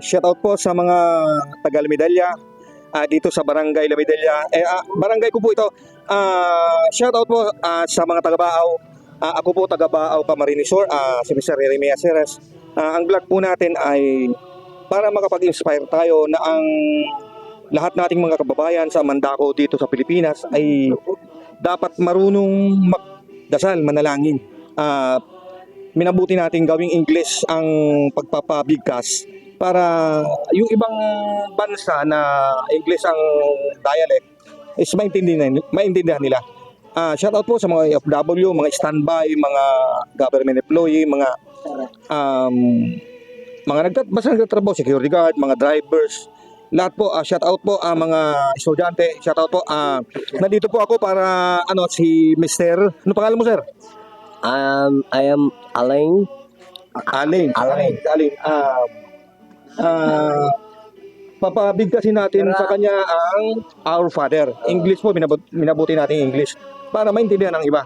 Shout out po sa mga taga Lamidella, dito sa Barangay Lamidella. Barangay ko po ito. Shout out po sa mga taga Baaw. Ako po taga Baaw, Camarines Sur, si Mr. Jeremiah Ceres. Ang vlog po natin ay para makapag-inspire tayo na ang lahat nating mga kababayan sa Mandako dito sa Pilipinas ay dapat marunong magdasal, manalangin. Minabuti natin gawing English ang pagpapabigkas para yung ibang bansa na English ang dialect is maintindihan nila. Shout out po sa mga OFW, mga standby, mga government employee, basta nagtatrabaho, security guard, mga drivers, lahat po. Shout out po mga estudyante, shout out po. Nandito po ako para si Mr. Ano pangalan mo, sir? I am Alain. Alain. Papabigkasin natin sa kanya ang Our Father. English po, minabuti natin English para maintindihan ng iba.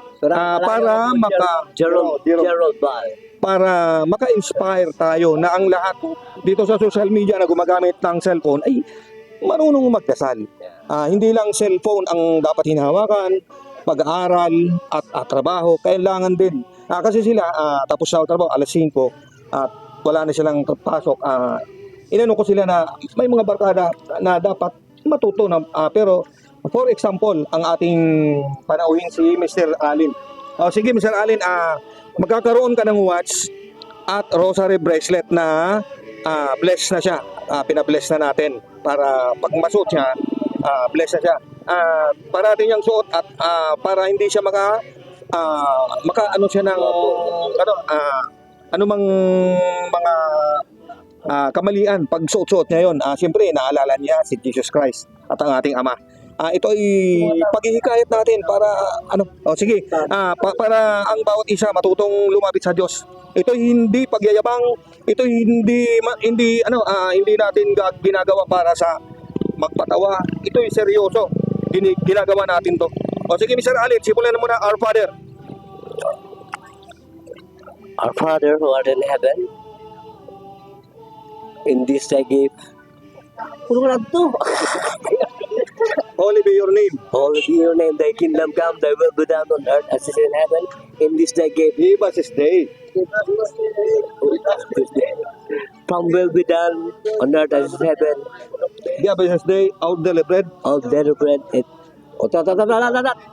Para maka-inspire tayo na ang lahat dito sa social media na gumagamit ng cellphone ay marunong magdasal. Hindi lang cellphone ang dapat hinahawakan, pag-aaral at trabaho, kailangan din. Kasi sila, tapos sa trabaho, alas 5, at wala na silang pasok. Inano ko sila na may mga barkada na dapat matuto na, pero for example, ang ating panauhin si Mr. Alin. Sige, Mr. Alin, magkakaroon ka ng watch at rosary bracelet na bless na siya. Pinabless na natin para pag masuot siya, bless na siya. Parating niyang suot at para hindi siya maka-ano siya ng anumang mga kamalian pag suot-suot niya yun. Siyempre, naalala niya si Jesus Christ at ang ating Ama. Ito ay paghihikayat natin para sige, para ang bawat isa matutong lumapit sa Diyos. Ito hindi pagyayabang, ito hindi natin ginagawa para sa magpatawa. Ito ay seryoso. Ginagawa natin to. Sige, Mr. Alin, simulan na muna. Our Father. Our Father who art in heaven, in this thy gift. Puro lang to. Holy be your name. Holy be your name, thy kingdom come, thy will be done on earth as it is in heaven. In this thy gift. Give us this day. From will be done on earth as it is in heaven. Give us this day our daily bread. All daily bread.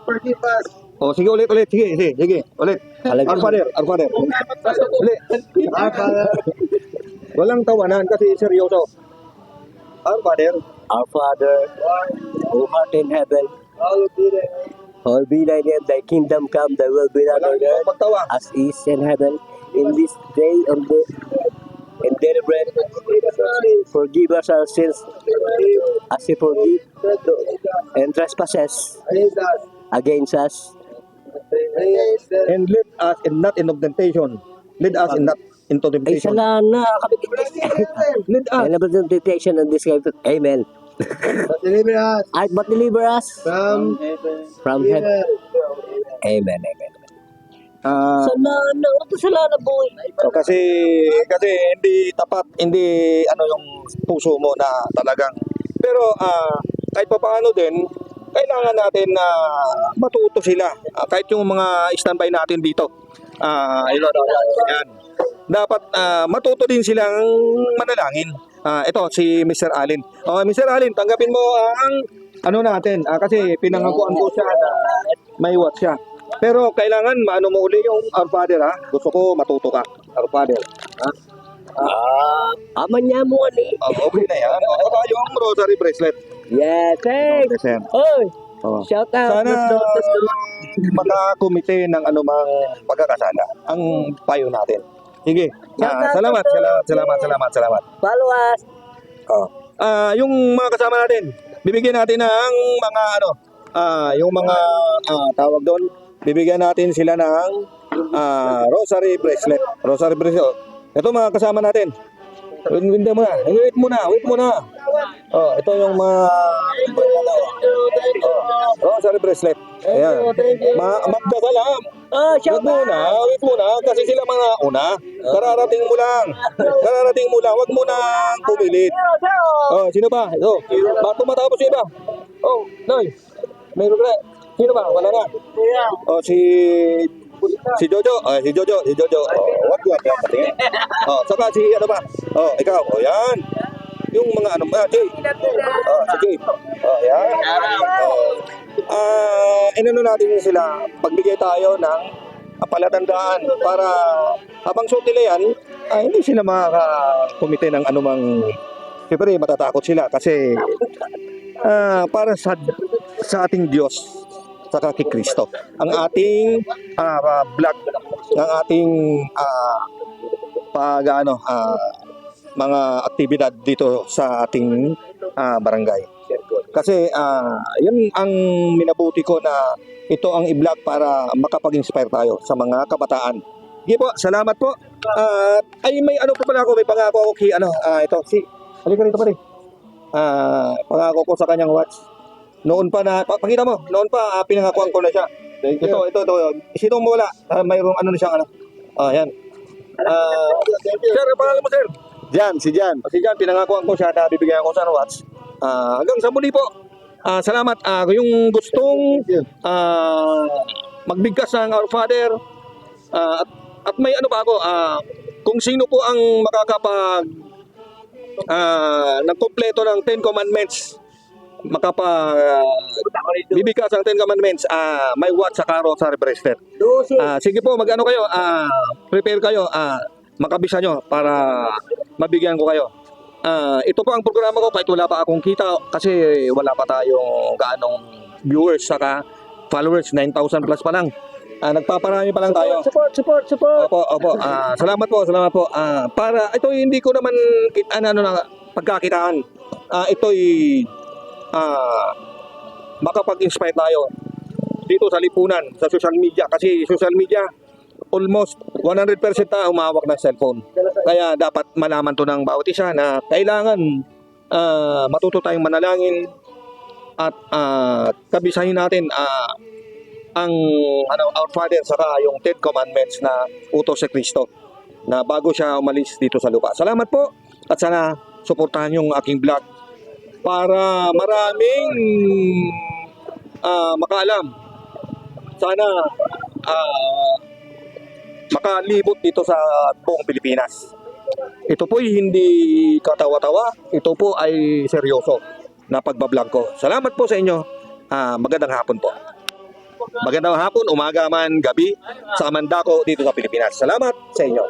Forgive us. Sige ulit. Sige. Ulit. Our Father. Ulit. Our Father. Walang tawanan kasi seryoso. Our Father. Our Father, who art in heaven, hallowed be thy name, thy kingdom come, thy will be done on earth as is in heaven. In this day of the daily bread, forgive us our sins as we forgive and trespasses against us. And lead us not into temptation. Lead us not into Ay, temptation. sala na kami. Lead us. And never temptation and this kind of amen. But deliver us from heaven. Amen. Sala na boy. Kasi hindi tapat, hindi yung puso mo na talagang. Pero kahit papaano din, kailangan natin na matuto sila. Kahit yung mga standby natin dito. Yan. Dapat matuto din silang manalangin. Ito si Mr. Alin. Mr. Alin, tanggapin mo ang natin. Kasi pinangakuan ko siya na may watch siya. Pero kailangan maano mo uli yung Our Father, ha? Gusto ko matuto ka. Our Father. Aman niya mo ani. Okay na yan. Yung rosary bracelet. Yeah, thanks. Okay, Oy, shout out. sana makakomite ng anumang pagkakasala ang payo natin. Sige. Salamat. Follow us. Yung mga kasama natin, bibigyan natin ng mga yung mga tawag doon, bibigyan natin sila ng rosary bracelet. Ito mga kasama natin. Wait muna. Ito yung mga rosary bracelet. Ayan. Magdasal shout Wait muna, kasi sila mga una. Kararating mo lang. Wag mo nang pumilit. Oh, sino ba? Oh, bago matapos yung iba. Oh, Noy. Meron ka. Sino ba? Wala na. Oh, si Jojo. Si Jojo. Oh, wag yan patingin. Oh, saka si ano ba? Oh, ikaw. Oh, yan. Yung mga ano ba, Jay. Oh, si Jay. Oh, yan. Inano natin sila, pagbigay tayo ng palatandaan para habang suot nila yan, hindi sila makakakumite ng anumang, siyempre matatakot sila kasi para sa ating Diyos saka kay Kristo. Ang ating vlog, ang ating mga aktibidad dito sa ating barangay. Kasi yun ang minabuti ko na ito ang i-vlog para makapag-inspire tayo sa mga kabataan. Sige po, salamat po. Ay may ano po pala ako, may pangako ako kay ito halika rito pare. Pangako ko sa kanyang watch. Noon pa na pakita mo, noon pa pinangakuan ko na siya. Ito. Sino mo wala? Mayroong ano na siyang yan. Sir, pangalan mo sir? Si Jan, pinangakuan ko siya na bibigyan ko sa watch. Hanggang sa muli po. Salamat. Yung gustong magbigkas ng Our Father at may ano pa ako, kung sino po ang makakapag nagkompleto ng 10 Commandments, bibigkas ng 10 Commandments, may watch sa karo sa bracelet. Sige po, mag-ano kayo, prepare kayo, makabisa nyo para mabigyan ko kayo. Ito po ang programa ko kahit wala pa akong kita kasi wala pa tayong gaanong viewers saka followers, 9,000 plus pa lang. Nagpaparami pa lang tayo. Support. Opo. Salamat po. Para ito hindi ko naman pagkakitaan. Ito'y makapag-inspire tayo dito sa lipunan, sa social media kasi social media almost 100% na humawak ng cellphone. Kaya dapat malaman to ng bawat isa na kailangan matuto tayong manalangin at kabisahin natin ang Our Father saka yung 10 Commandments na utos sa Kristo na bago siya umalis dito sa lupa. Salamat po at sana suportahan yung aking vlog para maraming makaalam. Sana makalibot dito sa buong Pilipinas. Ito po hindi katawa-tawa, ito po ay seryoso na pagbablog ko. Salamat po sa inyo. Magandang hapon po. Magandang hapon, umaga man, gabi sa Amandako dito sa Pilipinas. Salamat sa inyo.